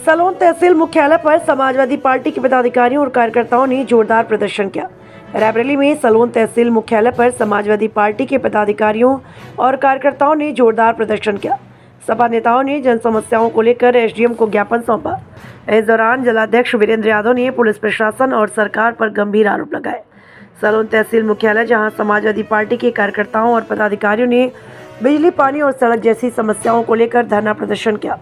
Salon तहसील मुख्यालय पर Samajwadi party के पदाधिकारियों और कार्यकर्ताओं ने जोरदार प्रदर्शन किया। रायबरेली में सलोन तहसील मुख्यालय पर समाजवादी पार्टी के पदाधिकारियों और कार्यकर्ताओं ने जोरदार प्रदर्शन किया। सपा नेताओं ने जन समस्याओं को लेकर एसडीएम को ज्ञापन सौंपा। इस दौरान जिलाध्यक्ष वीरेंद्र यादव ने पुलिस प्रशासन और सरकार पर गंभीर आरोप लगाए। सलोन तहसील मुख्यालय जहां समाजवादी पार्टी के कार्यकर्ताओं और पदाधिकारियों ने बिजली, पानी और सड़क जैसी समस्याओं को लेकर धरना प्रदर्शन किया।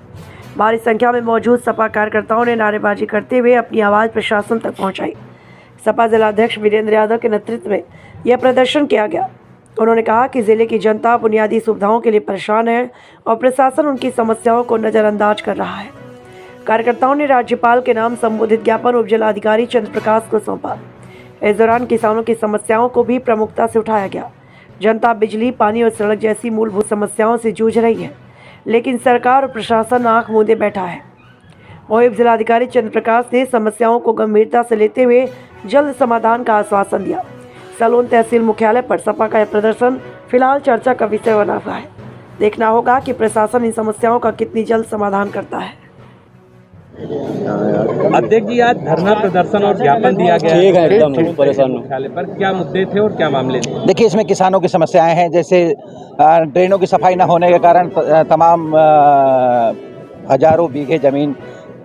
भारी संख्या में मौजूद सपा कार्यकर्ताओं ने नारेबाजी करते हुए अपनी आवाज़ प्रशासन तक पहुंचाई। सपा जिलाध्यक्ष वीरेंद्र यादव के नेतृत्व में यह प्रदर्शन किया गया। उन्होंने कहा कि जिले की जनता बुनियादी सुविधाओं के लिए परेशान है और प्रशासन उनकी समस्याओं को नज़रअंदाज कर रहा है। कार्यकर्ताओं ने राज्यपाल के नाम संबोधित ज्ञापन उप जिलाधिकारी चंद्र प्रकाश को सौंपा। इस दौरान किसानों की समस्याओं को भी प्रमुखता से उठाया गया। जनता बिजली, पानी और सड़क जैसी मूलभूत समस्याओं से जूझ रही है, लेकिन सरकार और प्रशासन आंख मूंदे बैठा है। वहीं उप जिलाधिकारी चंद्र प्रकाश ने समस्याओं को गंभीरता से लेते हुए जल्द समाधान का आश्वासन दिया। सलोन तहसील मुख्यालय पर सपा का यह प्रदर्शन फिलहाल चर्चा का विषय बना हुआ है। देखना होगा कि प्रशासन इन समस्याओं का कितनी जल्द समाधान करता है। अध्यक्ष जी, आज धरना प्रदर्शन और ज्ञापन दिया गया है। ठीक है, एकदम परेशान मुख्यालय पर क्या मुद्दे थे और क्या मामले थे? देखिए, इसमें किसानों की समस्याएं हैं, जैसे ड्रेनों की सफाई न होने के कारण तमाम हजारों बीघे जमीन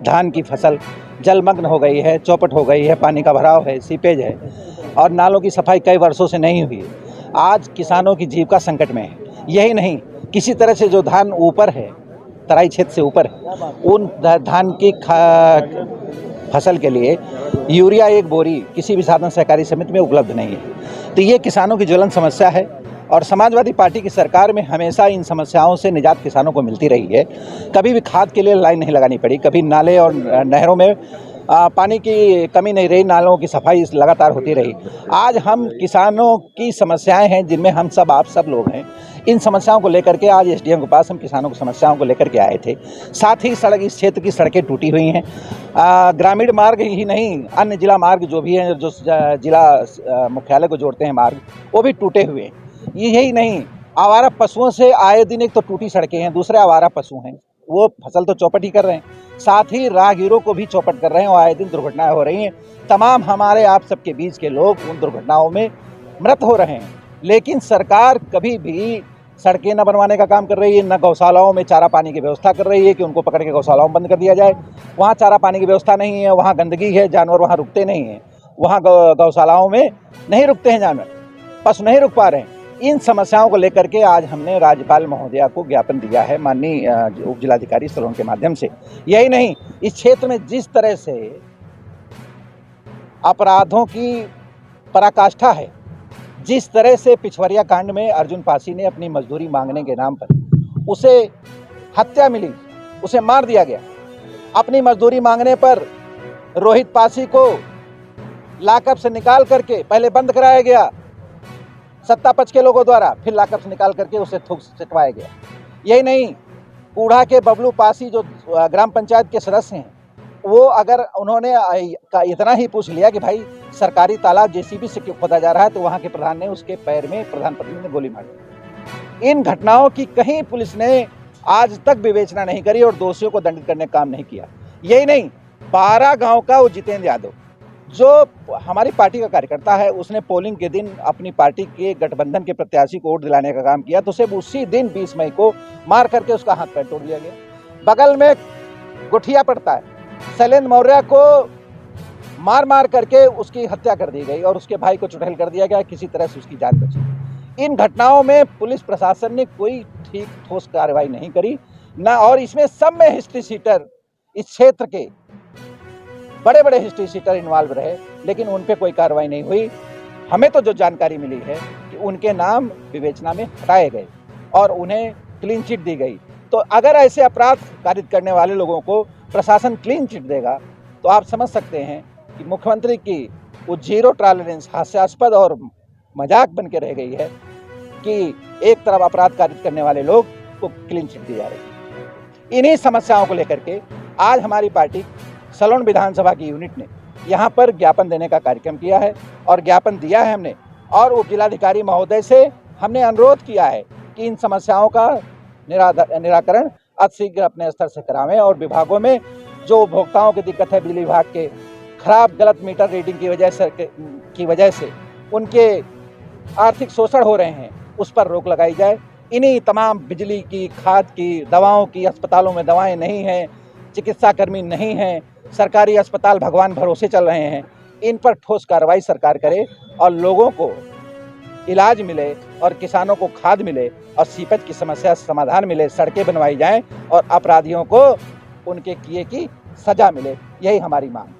धान की फसल जलमग्न हो गई है, चौपट हो गई है, पानी का भराव है, सीपेज है और नालों की सफाई कई वर्षों से नहीं हुई है। आज किसानों की जीविका संकट में है। यही नहीं, किसी तरह से जो धान ऊपर है, तराई क्षेत्र से ऊपर है, उन धान की फसल के लिए यूरिया एक बोरी किसी भी साधन सहकारी समिति में उपलब्ध नहीं है। तो ये किसानों की ज्वलन समस्या है और समाजवादी पार्टी की सरकार में हमेशा इन समस्याओं से निजात किसानों को मिलती रही है। कभी भी खाद के लिए लाइन नहीं लगानी पड़ी, कभी नाले और नहरों में पानी की कमी नहीं रही, नालों की सफाई लगातार होती रही। आज हम किसानों की समस्याएं हैं जिनमें हम सब, आप सब लोग हैं, इन समस्याओं को लेकर के आज एसडीएम के पास हम किसानों की समस्याओं को लेकर के आए थे। साथ ही सड़क, इस क्षेत्र की सड़कें टूटी हुई हैं। ग्रामीण मार्ग ही नहीं, अन्य जिला मार्ग जो भी हैं, जो जिला मुख्यालय को जोड़ते हैं मार्ग, वो भी टूटे हुए हैं। यही नहीं, आवारा पशुओं से आए दिन एक तो टूटी सड़कें हैं, दूसरे आवारा पशु हैं, वो फसल तो चौपट ही कर रहे हैं, साथ ही राहगीरों को भी चौपट कर रहे हैं और आए दिन दुर्घटनाएं हो रही हैं। तमाम हमारे आप सबके बीच के लोग उन दुर्घटनाओं में मृत हो रहे हैं। लेकिन सरकार कभी भी सड़कें न बनवाने का काम कर रही है, न गौशालाओं में चारा पानी की व्यवस्था कर रही है कि उनको पकड़ के गौशालाओं में बंद कर दिया जाए। वहाँ चारा पानी की व्यवस्था नहीं है, वहाँ गंदगी है, जानवर वहाँ रुकते नहीं हैं, वहाँ गौशालाओं में नहीं रुकते हैं जानवर, पशु नहीं रुक पा रहे हैं। इन समस्याओं को लेकर के आज हमने राज्यपाल महोदया को ज्ञापन दिया है, माननीय उप जिलाधिकारी सलोन के माध्यम से। यही नहीं, इस क्षेत्र में जिस तरह से अपराधों की पराकाष्ठा है, जिस तरह से पिछवरिया कांड में अर्जुन पासी ने अपनी मजदूरी मांगने के नाम पर उसे हत्या मिली, उसे मार दिया गया। अपनी मजदूरी मांगने पर रोहित पासी को लाकअप से निकाल करके पहले बंद कराया गया सत्ता पक्ष के लोगों द्वारा, फिर लाकअप से निकाल करके उसे थूक सिटवाया गया। यही नहीं, कूढ़ा के बबलू पासी जो ग्राम पंचायत के सदस्य हैं, वो अगर उन्होंने इतना ही पूछ लिया कि भाई सरकारी तालाब जेसीबी से क्यों खोदा जा रहा है, तो वहाँ के प्रधान ने उसके पैर में, प्रधान पत्नी ने गोली मार दी। इन घटनाओं की कहीं पुलिस ने आज तक विवेचना नहीं करी और दोषियों को दंडित करने का काम नहीं किया। यही नहीं, 12 गाँव का वो जितेंद्र यादव जो हमारी पार्टी का कार्यकर्ता है, उसने पोलिंग के दिन अपनी पार्टी के गठबंधन के प्रत्याशी को वोट दिलाने का काम किया, तो सिर्फ उसी दिन 20 मई को मार करके उसका हाथ पैर तोड़ दिया गया। बगल में गुठिया पड़ता है, शैलेंद्र मौर्य को मार मार करके उसकी हत्या कर दी गई और उसके भाई को चुड़ैल कर दिया गया, किसी तरह से उसकी जान बची। इन घटनाओं में पुलिस प्रशासन ने कोई ठीक ठोस कार्रवाई नहीं करी ना, और इसमें सब में हिस्ट्री सीटर, इस क्षेत्र के बड़े बड़े हिस्ट्री सीटर इन्वॉल्व रहे, लेकिन उन पे कोई कार्रवाई नहीं हुई। हमें तो जो जानकारी मिली है कि उनके नाम विवेचना में हटाए गए और उन्हें क्लीन चिट दी गई। तो अगर ऐसे अपराध कारित करने वाले लोगों को प्रशासन क्लीन चिट देगा, तो आप समझ सकते हैं कि मुख्यमंत्री की वो जीरो टॉलरेंस हास्यास्पद और मजाक बन के रह गई है कि एक तरफ अपराध कारित करने वाले लोग को क्लीन चिट दी जा रही है। इन्हीं समस्याओं को लेकर के आज हमारी पार्टी सलोन विधानसभा की यूनिट ने यहाँ पर ज्ञापन देने का कार्यक्रम किया है और ज्ञापन दिया है हमने, और उप जिलाधिकारी महोदय से हमने अनुरोध किया है कि इन समस्याओं का निराकरण अतिशीघ्र अपने स्तर से करावें और विभागों में जो उपभोक्ताओं की दिक्कत है बिजली विभाग के खराब गलत मीटर रीडिंग की वजह से उनके आर्थिक शोषण हो रहे हैं, उस पर रोक लगाई जाए। इन्हीं तमाम बिजली की, खाद की, दवाओं की, अस्पतालों में दवाएं नहीं हैं, चिकित्साकर्मी नहीं हैं, सरकारी अस्पताल भगवान भरोसे चल रहे हैं, इन पर ठोस कार्रवाई सरकार करे और लोगों को इलाज मिले और किसानों को खाद मिले और सीपेज की समस्या समाधान मिले, सड़कें बनवाई जाएं और अपराधियों को उनके किए की सजा मिले। यही हमारी मांग है।